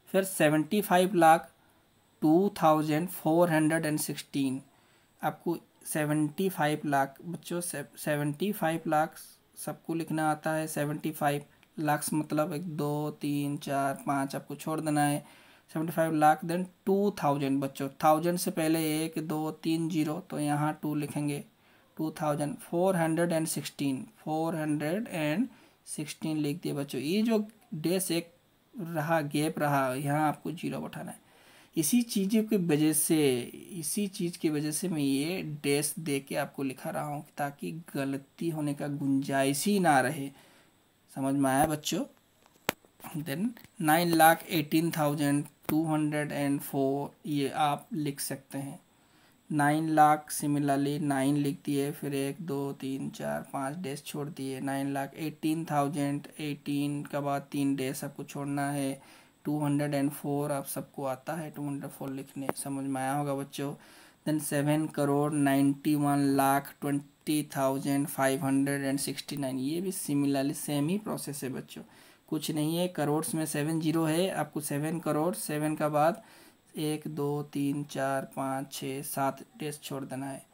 Speaker 1: फिर 75 लाख 2,416, आपको 75 लाख बच्चों, 75 लाख सबको लिखना आता है। 75 लाख मतलब 1 2 3 4 5 आपको छोड़ देना है। 75 लाख, देन 2000 बच्चों, 1000 से पहले 1 2 3 जीरो, तो यहाँ 2 लिखेंगे। 2000, 416 लिख दिए बच्चों। ये जो डेस एक रहा, गैप रहा, यहाँ आपको जीरो बैठाना है। इसी चीज़ की वजह से मैं ये डेस दे के आपको लिखा रहा हूँ, ताकि गलती होने का गुंजाइश ही ना रहे। समझ में आया बच्चों। देन 9,18,000 204 ये आप लिख सकते हैं। 9 लाख सिमिलरली 9 लिख दिए, फिर 1 2 3 4 5 डेज छोड़ दिए। 9 लाख 18,000, 18 के बाद 3 डेज आपको छोड़ना है। 204 आप सबको आता है 204 लिखने, समझ में आया होगा बच्चों। देन 7,91,20,569 ये भी सिमिलरली सेम ही प्रोसेस है बच्चों, कुछ नहीं है। करोड़ में 7 जीरो है, आपको 7 करोड़ 7 का बाद 1 2 3 4 5 6 7 डेज छोड़ देना है।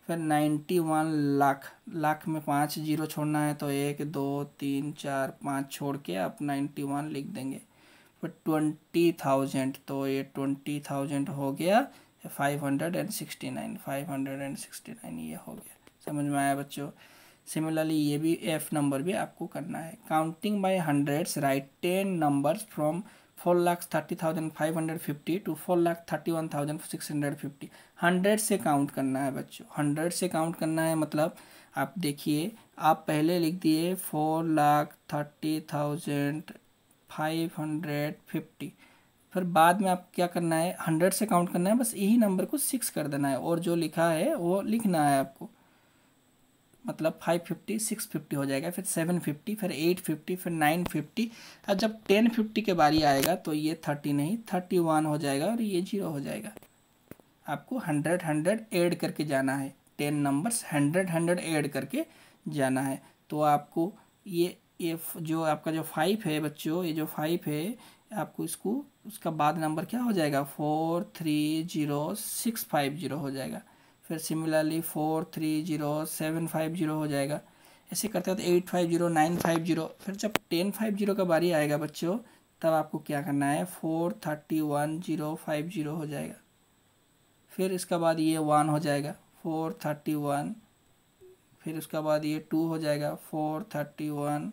Speaker 1: फिर 91 लाख, लाख में 5 जीरो छोड़ना है, तो 1 2 3 4 5 छोड़ के आप 91 लिख देंगे। फिर 20,000, तो ये 20,000 हो गया। 569 ये हो गया, समझ में आया बच्चों। सिमिलरली ये भी एफ नंबर भी आपको करना है। Counting by hundreds, right 10 numbers from 4,30,550 to 4,31,650। 100 से काउंट करना है बच्चों, 100 से काउंट करना है। मतलब आप देखिए, आप पहले लिख दिए 4,30,550, फिर बाद में आप क्या करना है, 100 से काउंट करना है, बस यही नंबर को 6 कर देना है और जो लिखा है वो लिखना है आपको। मतलब 550 650 हो जाएगा, फिर 750, फिर 850, फिर 950। और जब 1050 के बारी आएगा तो ये 30 नहीं 31 हो जाएगा और ये 0 हो जाएगा। आपको 100 ऐड करके जाना है, 10 नंबर्स 100 ऐड करके जाना है। तो आपको ये जो आपका जो 5 है बच्चों, ये जो 5 है आपको इसको उसका बाद नंबर क्या हो जाएगा, 430,650 हो जाएगा। फिर सिमिलरली 430,750 हो जाएगा। ऐसे करते हैं तो 850 950। फिर जब 1050 का बारी आएगा बच्चों, तब आपको क्या करना है, 431,050 हो जाएगा। फिर इसका बाद ये 1 हो जाएगा 431, फिर उसका बाद ये 2 हो जाएगा 431।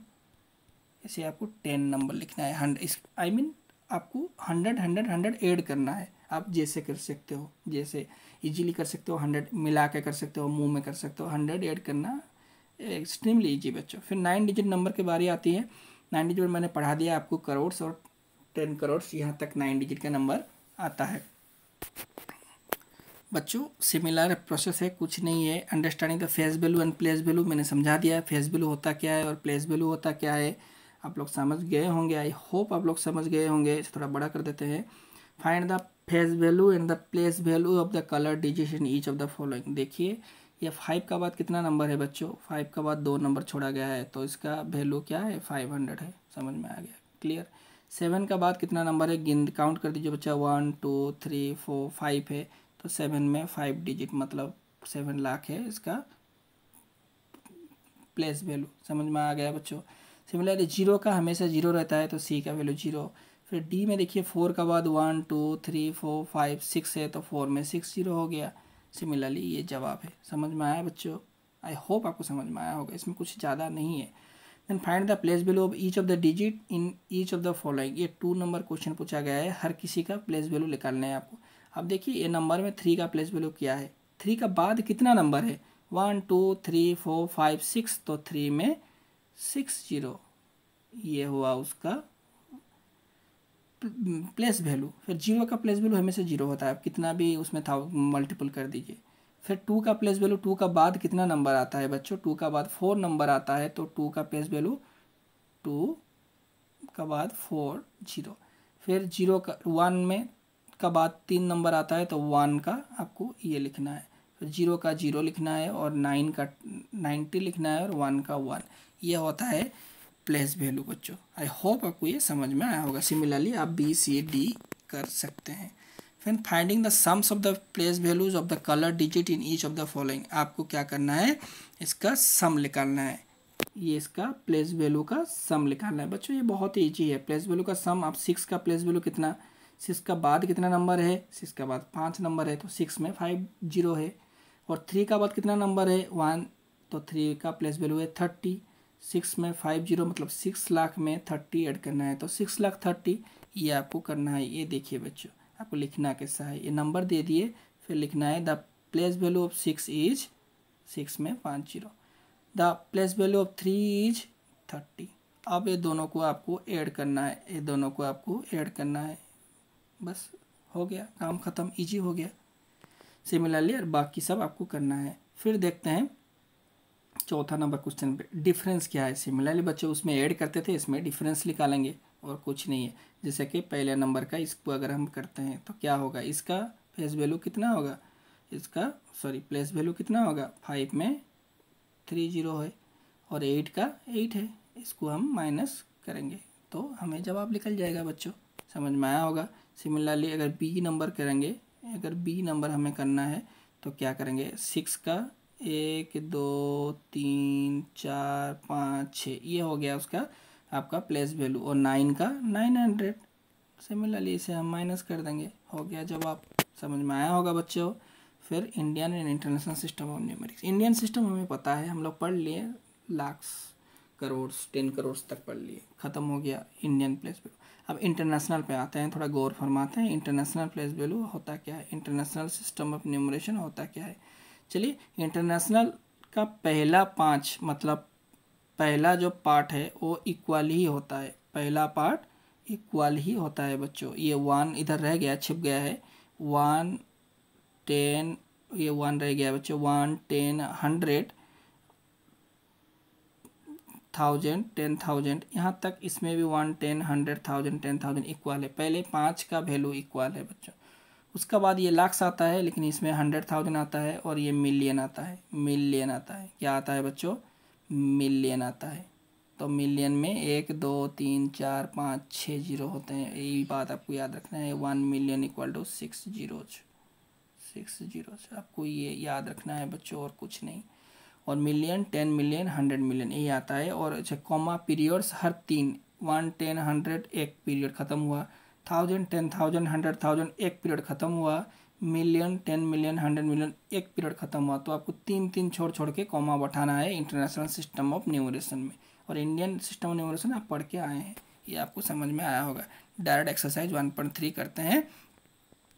Speaker 1: ऐसे आपको 10 नंबर लिखना है। 100 आपको 100 ऐड करना है। आप जैसे कर सकते हो, जैसे इजीली कर सकते हो, 100 मिला के कर सकते हो, मुंह में कर सकते हो, 100 ऐड करना एक्सट्रीमली इजी बच्चों। फिर 9 डिजिट नंबर की बारी आती है। 9 डिजिट मैंने पढ़ा दिया आपको, करोड़ और 10 करोड़ यहाँ तक 9 डिजिट का नंबर आता है बच्चों। सिमिलर प्रोसेस है, कुछ नहीं है। Understanding the face value and place value मैंने समझा दिया है। फेस वैल्यू होता क्या है और प्लेस वैल्यू होता क्या है, आप लोग समझ गए होंगे। आई होप आप लोग समझ गए होंगे। इसे थोड़ा बड़ा कर देते हैं। Find the face value and the place value of the colour digit in each of the following. देखिए ये 5 का बाद कितना नंबर है बच्चों, 5 का बाद 2 नंबर छोड़ा गया है, तो इसका वैल्यू क्या है, 500 है। समझ में आ गया, क्लियर। 7 का बाद कितना नंबर है, गिन काउंट कर दीजिए बच्चा, 1 2 3 4 5 है, तो 7 में 5 डिजिट मतलब 7 लाख है इसका प्लेस वैल्यू। समझ में आ गया बच्चों। सिमिलरली 0 का हमेशा 0 रहता है, तो सी का वैल्यू 0। फिर डी में देखिए 4 का बाद 1 2 3 4 5 6 है, तो 4 में 6 0 हो गया। सिमिलरली ये जवाब है। समझ में आया बच्चों, आई होप आपको समझ में आया होगा, इसमें कुछ ज़्यादा नहीं है। Then find the place value of each of the digit in each of the following. ये 2 नंबर क्वेश्चन पूछा गया है, हर किसी का प्लेस वैल्यू निकालना है आपको। अब देखिए ये नंबर में 3 का प्लेस वैल्यू क्या है, 3 का बाद कितना नंबर है, 1 2 3 4 5 6, तो 3 में 6 0, ये हुआ उसका प्लेस वैल्यू। फिर 0 का प्लेस वैल्यू हमेशा 0 होता है, आप कितना भी उसमें था मल्टीपल कर दीजिए। फिर 2 का प्लेस वैल्यू, 2 का बाद कितना नंबर आता है बच्चों, 2 का बाद 4 नंबर आता है, तो 2 का प्लेस वैल्यू 2 का बाद 4 0। फिर 0 का 1 में का बाद 3 नंबर आता है, तो 1 का आपको ये लिखना है। फिर 0 का 0 लिखना है और 9 का 90 लिखना है और 1 का 1। ये होता है प्लेस वैल्यू बच्चों। आई होप आपको ये समझ में आया होगा। सिमिलरली आप बी सी डी कर सकते हैं। फिर finding the sums of the place values of the colour digit in each of the following. आपको क्या करना है, इसका सम निकालना है। ये इसका प्लेस वैल्यू का सम निकालना है बच्चों, ये बहुत ही ईजी है। प्लेस वैल्यू का सम, आप 6 का प्लेस वैल्यू कितना, 6 का बाद कितना नंबर है, 6 का बाद 5 नंबर है, तो 6 में 5 0 है। और 3 का बाद कितना नंबर है, 1, तो 3 का प्लेस वैल्यू है 30। 6 में 5 0 मतलब 6 लाख में 30 ऐड करना है, तो 6 लाख 30 ये आपको करना है। ये देखिए बच्चों, आपको लिखना कैसा है, ये नंबर दे दिए, फिर लिखना है the place value of 6 is 6 में 5 0, the place value of 3 is 30। अब ये दोनों को आपको ऐड करना है, ये दोनों को आपको ऐड करना है, बस हो गया, काम ख़त्म, इजी हो गया। सिमिलरली और बाकी सब आपको करना है। फिर देखते हैं चौथा नंबर क्वेश्चन पे, डिफरेंस क्या है। सिमिलरली बच्चों उसमें ऐड करते थे, इसमें डिफरेंस निकालेंगे और कुछ नहीं है। जैसे कि पहले नंबर का इसको अगर हम करते हैं तो क्या होगा, इसका फेस वैल्यू कितना होगा, इसका प्लेस वैल्यू कितना होगा, 5 में 3 0 है और 8 का 8 है, इसको हम माइनस करेंगे तो हमें जवाब निकल जाएगा बच्चों, समझ में आया होगा। सिमिलरली अगर बी नंबर करेंगे, अगर बी नंबर हमें करना है तो क्या करेंगे, 6 का 1 2 3 4 5 6, ये हो गया उसका आपका प्लेस वैल्यू, और 9 का 900। सिमिलरली इसे हम माइनस कर देंगे, हो गया जवाब, समझ में आया होगा बच्चों। फिर Indian and international system of numerics. Indian system हमें पता है, हम लोग पढ़ लिए, लाख्स करोड़ 10 करोड़ तक पढ़ लिए, ख़त्म हो गया इंडियन प्लेस वैल्यू। अब इंटरनेशनल पे आते हैं, थोड़ा गौर फरमाते हैं। इंटरनेशनल प्लेस वैल्यू होता क्या है, इंटरनेशनल सिस्टम ऑफ न्यूमरेशन होता क्या है। चलिए, इंटरनेशनल का पहला 5 मतलब पहला जो पार्ट है वो इक्वल ही होता है, पहला पार्ट इक्वल ही होता है बच्चों। ये 1 इधर रह गया, छिप गया है, 1 10, ये 1 रह गया बच्चों, 1 10 100 1000 10,000, यहाँ तक इसमें भी 1 10 100 1000 10,000 इक्वल है। पहले 5 का वैल्यू इक्वल है बच्चों, उसका बाद ये लाख्स आता है, लेकिन इसमें 100,000 आता है और ये मिलियन आता है, मिलियन आता है, क्या आता है बच्चों, मिलियन आता है। तो मिलियन में 1 2 3 4 5 6 जीरो होते हैं, यही बात आपको याद रखना है। 1 million equal to 6 zeros, 6 zeros, आपको ये याद रखना है बच्चों, और कुछ नहीं। और मिलियन 10 मिलियन 100 मिलियन यही आता है। और अच्छा, कॉमा पीरियड्स हर 3, 1 10 100 एक पीरियड ख़त्म हुआ, 1000 10,000 100,000 एक पीरियड ख़त्म हुआ, मिलियन 10 मिलियन 100 मिलियन एक पीरियड ख़त्म हुआ। तो आपको 3 छोड़ छोड़ के कॉमा बैठाना है इंटरनेशनल सिस्टम ऑफ न्यूमरेशन में। और इंडियन सिस्टम ऑफ न्यूमरेशन आप पढ़ के आए हैं, ये आपको समझ में आया होगा। डायरेक्ट एक्सरसाइज 1.3 करते हैं,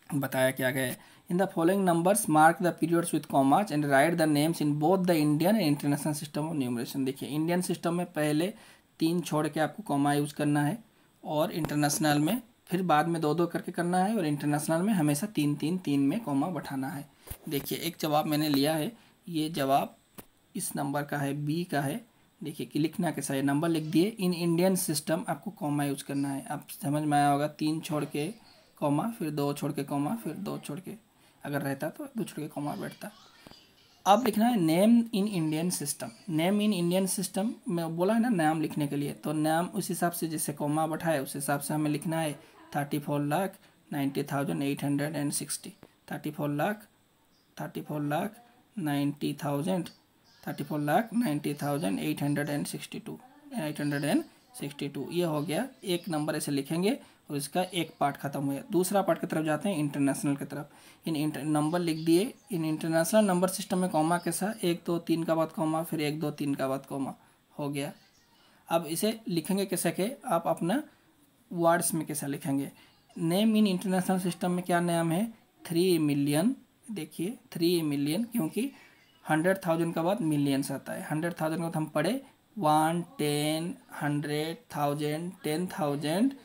Speaker 1: बताया क्या गया है। In the following numbers mark the periods with commas and right the names in both the Indian and international system of numeration. देखिए, इंडियन सिस्टम में पहले 3 छोड़ के आपको कॉमा यूज़ करना है, और इंटरनेशनल में फिर बाद में 2 2 करके करना है, और इंटरनेशनल में हमेशा 3 3 3 में कॉमा बैठाना है। देखिए, एक जवाब मैंने लिया है, ये जवाब इस नंबर का है, बी का है। देखिए कि लिखना कैसा है, नंबर लिख दिए, इन इंडियन सिस्टम आपको कॉमा यूज़ करना है। आप समझ में आया होगा, 3 छोड़ के कॉमा, फिर 2 छोड़ के कॉमा, फिर 2 छोड़ के, अगर रहता तो 2 छोड़ के कॉमा बैठता। अब लिखना है name in Indian system. Name in Indian system में बोला है ना नाम लिखने के लिए, तो नाम उस हिसाब से जैसे कॉमा बैठाए उस हिसाब से हमें लिखना है 34,90,860, 34,90,862, ये हो गया। एक नंबर ऐसे लिखेंगे और इसका एक पार्ट खत्म हो गया। दूसरा पार्ट की तरफ जाते हैं, इंटरनेशनल की तरफ। नंबर लिख दिए। इन इंटरनेशनल नंबर सिस्टम में कॉमा कैसा, 1 2 3 का बाद कॉमा, फिर 1 2 3 का बाद कॉमा, हो गया। अब इसे लिखेंगे कैसे के, आप अपना वर्ड्स में कैसा लिखेंगे। नेम इन इंटरनेशनल सिस्टम में क्या नाम है, 3 मिलियन। देखिए 3 मिलियन, क्योंकि 100,000 का बाद मिलियंस आता है। 100,000 का बाद हम पढ़े 1 10 100,000 10,000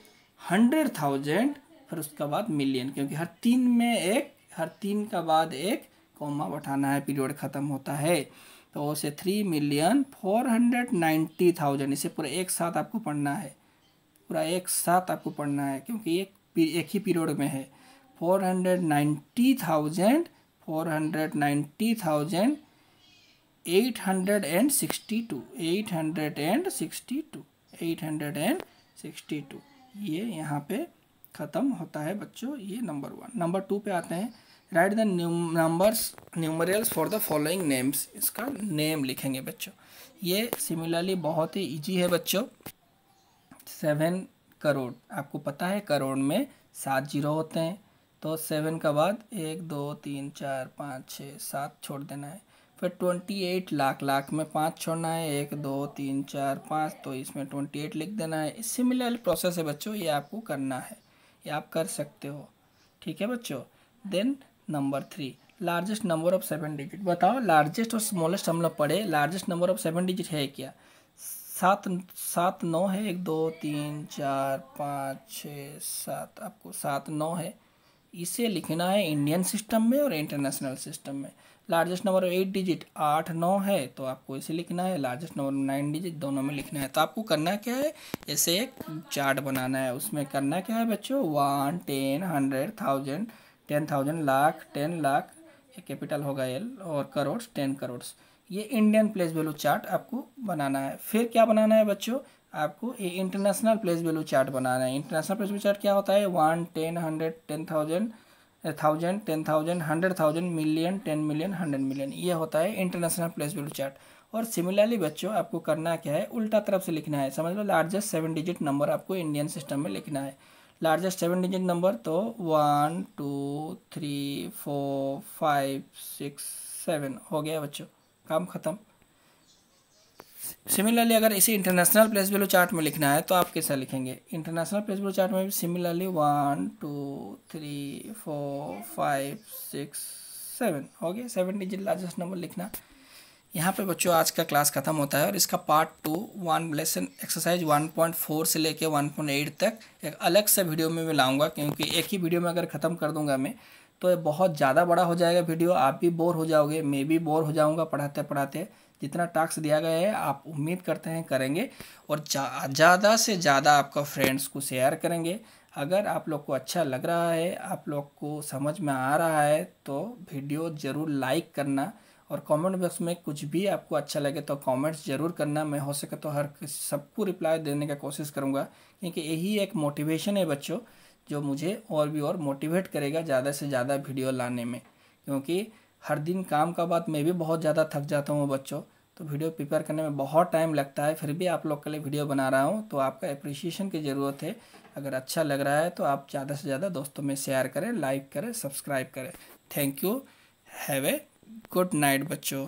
Speaker 1: 100,000, फिर उसका बाद मिलियन, क्योंकि हर 3 का बाद एक कॉमा बैठाना है, पीरियड ख़त्म होता है। तो उसे 3,490,000, इसे पूरा एक साथ आपको पढ़ना है, पूरा एक साथ आपको पढ़ना है, क्योंकि एक ही पीरियड में है। 490,862 ये यहाँ पे ख़त्म होता है बच्चों, ये नंबर 1। नंबर 2 पे आते हैं। Right the numbers numerals for the following names. इसका नेम लिखेंगे बच्चों। ये सिमिलरली बहुत ही इजी है बच्चों। 7 करोड़, आपको पता है करोड़ में 7 जीरो होते हैं, तो 7 का बाद 1 2 3 4 5 6 7 छोड़ देना है। फिर 28 लाख, लाख में 5 छोड़ना है, 1 2 3 4 5, तो इसमें 28 लिख देना है। सिमिलर प्रोसेस है बच्चों, ये आपको करना है, ये आप कर सकते हो, ठीक है बच्चों। Then number 3, largest number of 7 digit. बताओ लार्जेस्ट और स्मॉलेस्ट हम लोग पढ़े, लार्जेस्ट नंबर ऑफ 7 डिजिट है क्या, सात सात नौ है, 1 2 3 4 5 6 7, आपको 7 9 है। इसे लिखना है इंडियन सिस्टम में और इंटरनेशनल सिस्टम में। लार्जेस्ट नंबर 8 डिजिट 8 9 है, तो आपको इसे लिखना है। लार्जेस्ट नंबर 9 डिजिट दोनों में लिखना है। तो आपको करना क्या है, ऐसे एक चार्ट बनाना है। उसमें करना क्या है बच्चों, 1 10 100 1000 10,000 लाख 10 लाख, ये कैपिटल होगा एल, और करोड़ 10 करोड़। ये इंडियन प्लेस वैल्यू चार्ट आपको बनाना है। फिर क्या बनाना है बच्चों, आपको ये इंटरनेशनल प्लेस वैल्यू चार्ट बनाना है। इंटरनेशनल प्लेस वैल्यू चार्ट क्या होता है, 1 10 100 10,000 1000 10,000 100,000 मिलियन 10 मिलियन 100 मिलियन, ये होता है इंटरनेशनल प्लेस वैल्यू चार्ट। और सिमिलरली बच्चों आपको करना क्या है, उल्टा तरफ से लिखना है। समझ लो लार्जेस्ट 7 डिजिट नंबर आपको इंडियन सिस्टम में लिखना है। लार्जेस्ट 7 डिजिट नंबर तो 1 2 3 4 5 6 7 हो गया बच्चों, काम खत्म। सिमिलरली अगर इसे इंटरनेशनल प्लेस वैल्यू चार्ट में लिखना है तो आप कैसा लिखेंगे, इंटरनेशनल प्लेस वैल्यू चार्ट में भी सिमिलरली 1 2 3 4 5 6 7 हो गया, 7 डिजिट लार्जेस्ट नंबर लिखना। यहाँ पे बच्चों आज का क्लास खत्म होता है और इसका पार्ट 2 1 लेसन एक्सरसाइज 1.4 से लेके 1.8 तक एक अलग सा वीडियो में मैं लाऊंगा, क्योंकि एक ही वीडियो में अगर ख़त्म कर दूंगा मैं तो ये बहुत ज़्यादा बड़ा हो जाएगा वीडियो। आप भी बोर हो जाओगे, मैं भी बोर हो जाऊंगा पढ़ाते पढ़ाते। जितना टास्क दिया गया है आप उम्मीद करते हैं करेंगे, और ज़्यादा से ज़्यादा आपका फ्रेंड्स को शेयर करेंगे। अगर आप लोग को अच्छा लग रहा है, आप लोग को समझ में आ रहा है, तो वीडियो ज़रूर लाइक करना, और कमेंट बॉक्स में कुछ भी आपको अच्छा लगे तो कमेंट्स ज़रूर करना। मैं हो सके तो हर सबको रिप्लाई देने का कोशिश करूँगा, क्योंकि यही एक मोटिवेशन है बच्चों जो मुझे और भी और मोटिवेट करेगा ज़्यादा से ज़्यादा वीडियो लाने में। क्योंकि हर दिन काम का बाद मैं भी बहुत ज़्यादा थक जाता हूँ बच्चों, तो वीडियो प्रिपेयर करने में बहुत टाइम लगता है। फिर भी आप लोग के लिए वीडियो बना रहा हूँ, तो आपका अप्रिसिएशन की ज़रूरत है। अगर अच्छा लग रहा है तो आप ज़्यादा से ज़्यादा दोस्तों में शेयर करें, लाइक करें, सब्सक्राइब करें। Thank you, have a good night बच्चों।